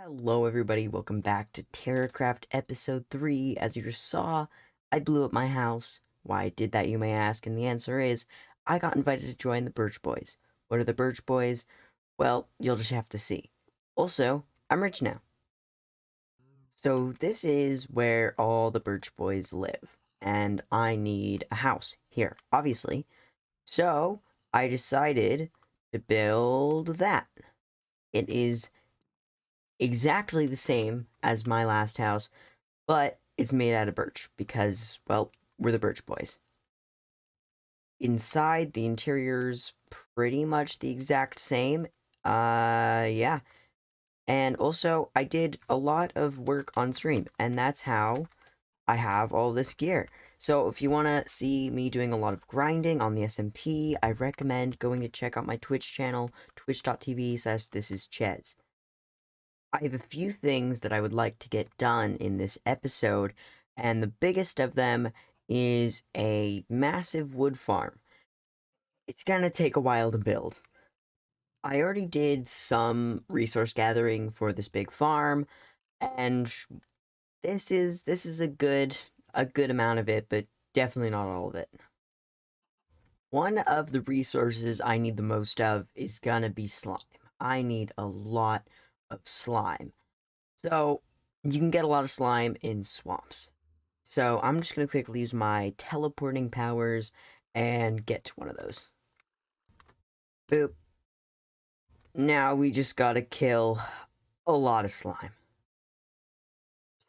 Hello everybody, welcome back to Taracraft episode 3. As you just saw, I blew up my house. Why I did that, you may ask, and the answer is, I got invited to join the Birch Boys. What are the Birch Boys? Well, you'll just have to see. Also, I'm rich now. So this is where all the Birch Boys live, and I need a house here, obviously. So, I decided to build that. It is exactly the same as my last house, but it's made out of birch because, well, we're the Birch Boys. Inside, the interior's pretty much the exact same. Yeah. And also, I did a lot of work on stream, and that's how I have all this gear. So if you want to see me doing a lot of grinding on the SMP, I recommend going to check out my Twitch channel, twitch.tv/thisischez. I have a few things that I would like to get done in this episode, and the biggest of them is a massive wood farm. It's gonna take a while to build. I already did some resource gathering for this big farm, and this is a good amount of it, but definitely not all of it. One of the resources I need the most of is gonna be slime. I need a lot of slime. So, you can get a lot of slime in swamps. So, I'm just going to quickly use my teleporting powers and get to one of those. Boop. Now we just gotta kill a lot of slime.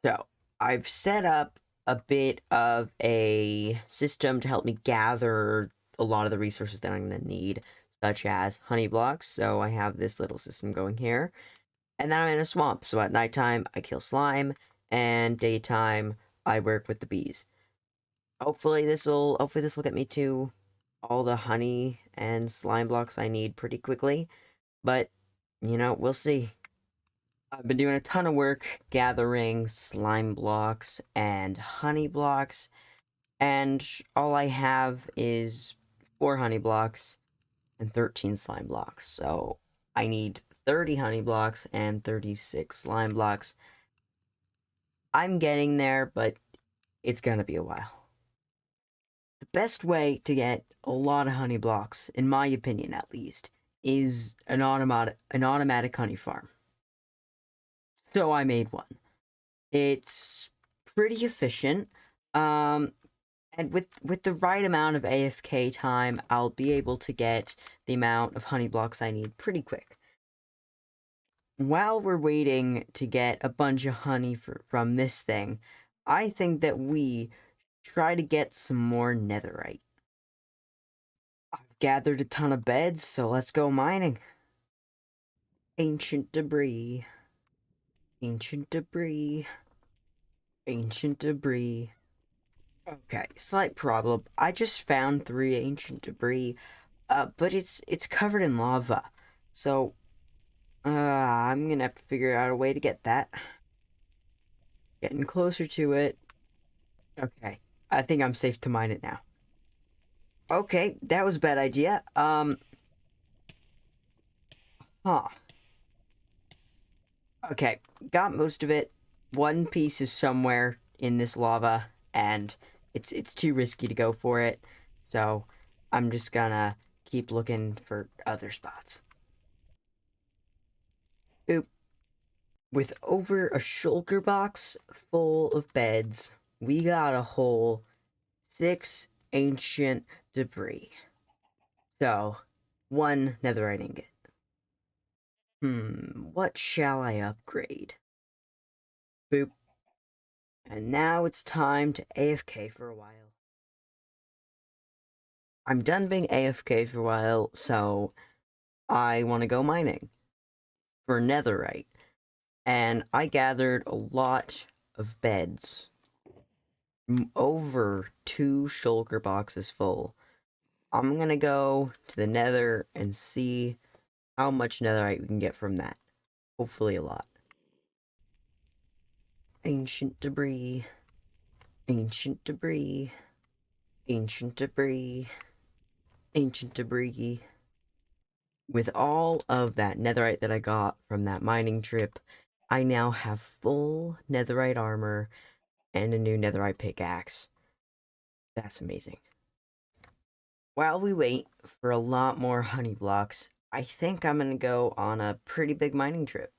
So, I've set up a bit of a system to help me gather a lot of the resources that I'm going to need, such as honey blocks. So, I have this little system going here. And then I'm in a swamp, so at nighttime, I kill slime, and daytime, I work with the bees. Hopefully this'll get me to all the honey and slime blocks I need pretty quickly, but, we'll see. I've been doing a ton of work gathering slime blocks and honey blocks, and all I have is 4 honey blocks and 13 slime blocks, so I need 30 honey blocks and 36 slime blocks. I'm getting there, but it's gonna be a while. The best way to get a lot of honey blocks, in my opinion at least, is an automatic honey farm. So I made one. It's pretty efficient, and with the right amount of AFK time, I'll be able to get the amount of honey blocks I need pretty quick. While we're waiting to get a bunch of honey from this thing, I think that we try to get some more netherite. I've gathered a ton of beds, so let's go mining. Ancient debris. Ancient debris. Ancient debris. Okay, slight problem. I just found 3 ancient debris, but it's covered in lava. So, I'm gonna have to figure out a way to get that. Getting closer to it. Okay, I think I'm safe to mine it now. Okay, that was a bad idea. Huh. Okay, got most of it. One piece is somewhere in this lava, and it's too risky to go for it. So, I'm just gonna keep looking for other spots. Oop. With over a shulker box full of beds, we got a whole 6 ancient debris. So, 1 netherite ingot. What shall I upgrade? Boop. And now it's time to AFK for a while. I'm done being AFK for a while, so I want to go mining for netherite. And I gathered a lot of beds. Over 2 shulker boxes full. I'm gonna go to the nether and see how much netherite we can get from that. Hopefully a lot. Ancient debris. Ancient debris. Ancient debris. Ancient debris. With all of that netherite that I got from that mining trip, I now have full netherite armor and a new netherite pickaxe. That's amazing. While we wait for a lot more honey blocks, I think I'm gonna go on a pretty big mining trip.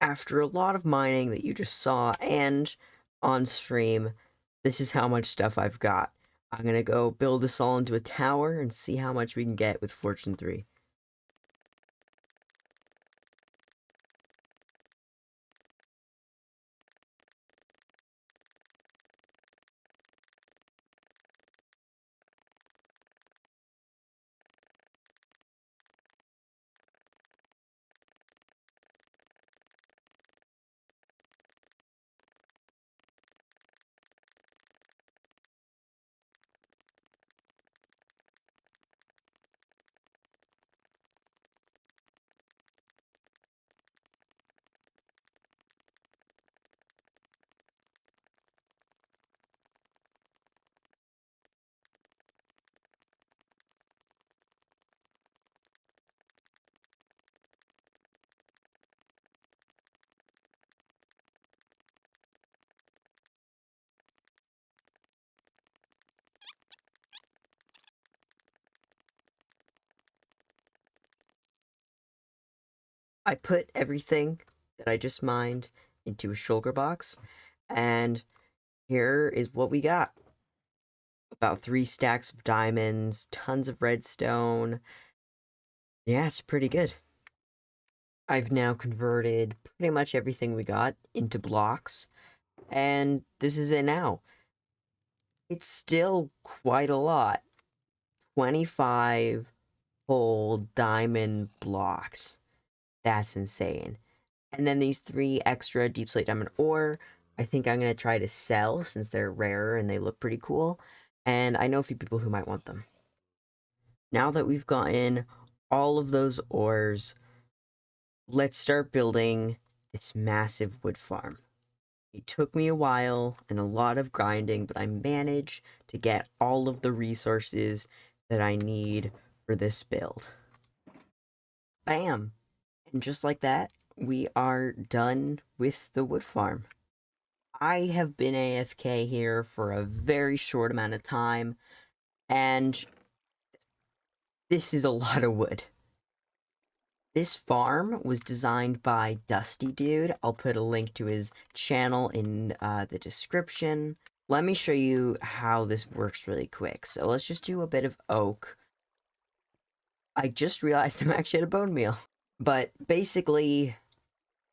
After a lot of mining that you just saw and on stream, this is how much stuff I've got. I'm gonna go build this all into a tower and see how much we can get with Fortune 3. I put everything that I just mined into a shulker box, and here is what we got. About 3 stacks of diamonds, tons of redstone. Yeah, it's pretty good. I've now converted pretty much everything we got into blocks, and this is it now. It's still quite a lot. 25 whole diamond blocks. That's insane. And then these 3 extra deep slate diamond ore, I think I'm going to try to sell since they're rare and they look pretty cool. And I know a few people who might want them. Now that we've gotten all of those ores, let's start building this massive wood farm. It took me a while and a lot of grinding, but I managed to get all of the resources that I need for this build. Bam! And just like that, we are done with the wood farm. I have been AFK here for a very short amount of time, and this is a lot of wood. This farm was designed by Dusty Dude. I'll put a link to his channel in the description. Let me show you how this works really quick. So let's just do a bit of oak. I just realized I'm actually at a bone meal. But basically,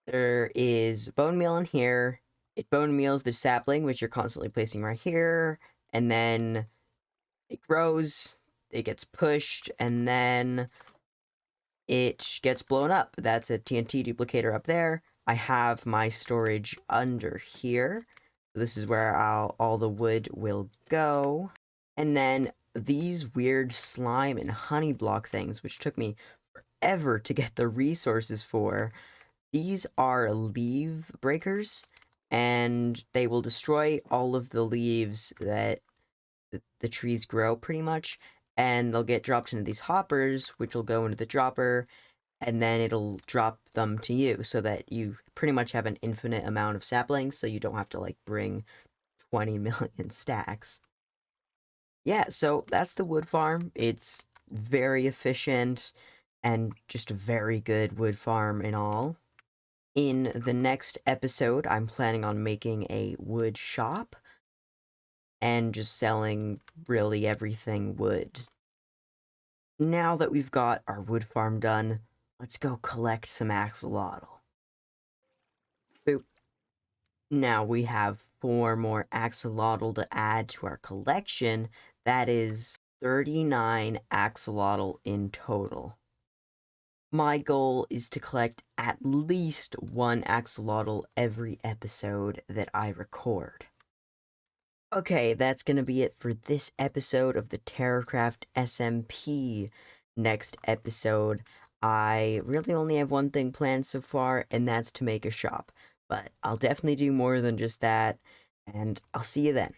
there is bone meal in here. It bone meals the sapling, which you're constantly placing right here. And then it grows, it gets pushed, and then it gets blown up. That's a TNT duplicator up there. I have my storage under here. This is where all the wood will go. And then these weird slime and honey block things, which took me forever to get the resources for, these are leaf breakers, and they will destroy all of the leaves that the trees grow pretty much, and they'll get dropped into these hoppers, which will go into the dropper, and then it'll drop them to you so that you pretty much have an infinite amount of saplings, so you don't have to like bring 20 million stacks. Yeah, so that's the wood farm. It's very efficient and just a very good wood farm in all. In the next episode, I'm planning on making a wood shop and just selling really everything wood. Now that we've got our wood farm done, let's go collect some axolotl. Boop. Now we have 4 more axolotl to add to our collection. That is 39 axolotl in total. My goal is to collect at least 1 axolotl every episode that I record. Okay, that's gonna be it for this episode of the Taracraft SMP. Next episode, I really only have one thing planned so far, and that's to make a shop. But I'll definitely do more than just that, and I'll see you then.